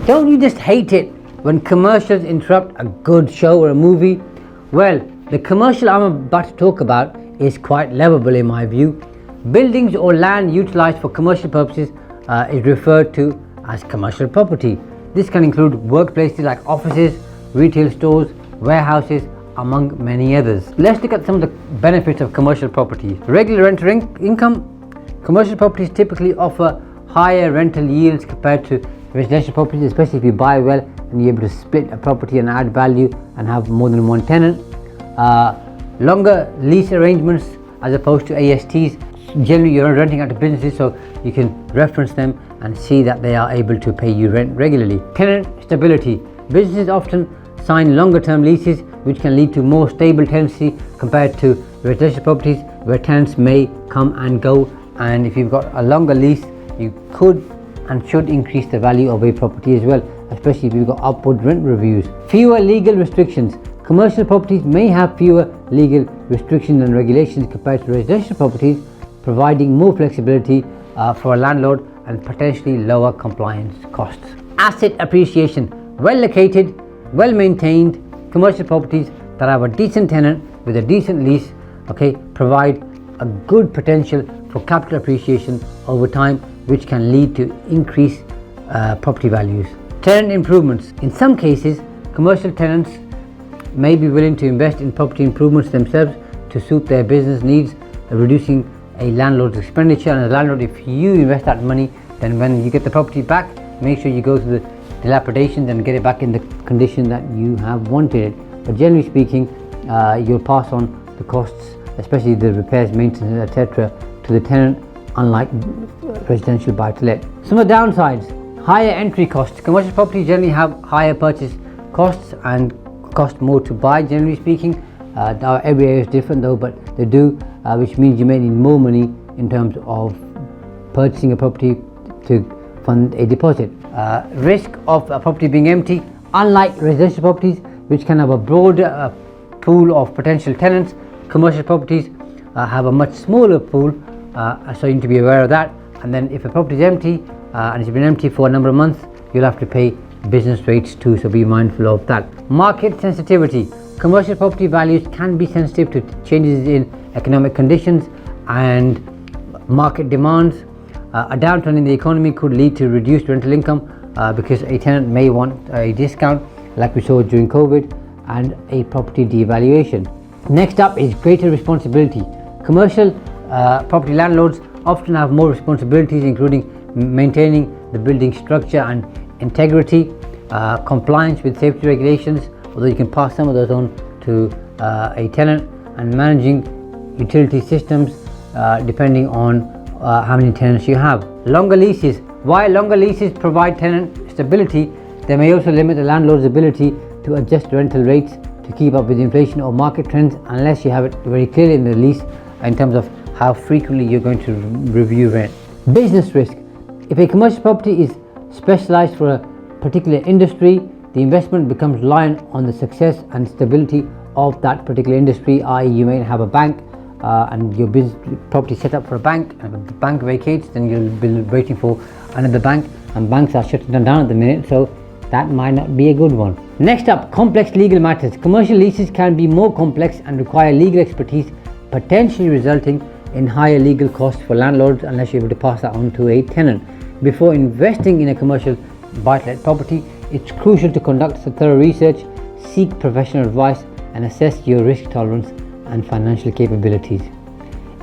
Don't you just hate it when commercials interrupt a good show or a movie? Well, the commercial I'm about to talk about is quite lovable in my view. Buildings or land utilized for commercial purposes is referred to as commercial property. This can include workplaces like offices, retail stores, warehouses, among many others. Let's look at some of the benefits of commercial property. Regular rental income. Commercial properties typically offer higher rental yields compared to residential properties, especially if you buy well and you're able to split a property and add value and have more than one tenant. Longer lease arrangements as opposed to ASTs. Generally you're renting out to businesses, so you can reference them and see that they are able to pay you rent regularly. Tenant stability. Businesses often sign longer term leases which can lead to more stable tenancy compared to residential properties where tenants may come and go, and if you've got a longer lease you could and should increase the value of a property as well, especially if you've got upward rent reviews. Fewer legal restrictions. Commercial properties may have fewer legal restrictions and regulations compared to residential properties, providing more flexibility for a landlord and potentially lower compliance costs. Asset appreciation. Well located, well maintained commercial properties that have a decent tenant with a decent lease, provide a good potential for capital appreciation over time, which can lead to increased property values. Tenant improvements. In some cases, commercial tenants may be willing to invest in property improvements themselves to suit their business needs, reducing a landlord's expenditure. And as a landlord, if you invest that money, then when you get the property back, make sure you go through the dilapidations and get it back in the condition that you have wanted it. But generally speaking, you'll pass on the costs, especially the repairs, maintenance, etc., to the tenant, unlike residential buy-to-let. Some of the downsides. Higher entry costs. Commercial properties generally have higher purchase costs and cost more to buy, generally speaking. Every area is different though, but they do, which means you may need more money in terms of purchasing a property to fund a deposit. Risk of a property being empty. Unlike residential properties, which can have a broader pool of potential tenants, commercial properties have a much smaller pool, so you need to be aware of that. And then if a property is empty and it's been empty for a number of months, you'll have to pay business rates too, so be mindful of that. Market sensitivity. Commercial property values can be sensitive to changes in economic conditions and market demands. A downturn in the economy could lead to reduced rental income because a tenant may want a discount, like we saw during COVID, and a property devaluation. Next up is greater responsibility. Commercial property landlords often have more responsibilities, including maintaining the building structure and integrity, compliance with safety regulations, although you can pass some of those on to a tenant, and managing utility systems depending on how many tenants you have. Longer leases. While longer leases provide tenant stability, they may also limit the landlord's ability to adjust rental rates to keep up with inflation or market trends, unless you have it very clearly in the lease in terms of how frequently you're going to review rent. Business risk. If a commercial property is specialized for a particular industry, the investment becomes reliant on the success and stability of that particular industry, i.e. you may have a bank and your business property set up for a bank, and if the bank vacates, then you'll be waiting for another bank, and banks are shutting them down at the minute, so that might not be a good one. Next up, complex legal matters. Commercial leases can be more complex and require legal expertise, potentially resulting in higher legal costs for landlords unless you're able to pass that on to a tenant. Before investing in a commercial buy-to-let property, it's crucial to conduct some thorough research, seek professional advice, and assess your risk tolerance and financial capabilities.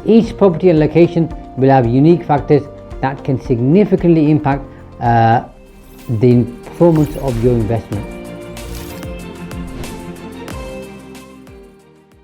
Each property and location will have unique factors that can significantly impact the performance of your investment.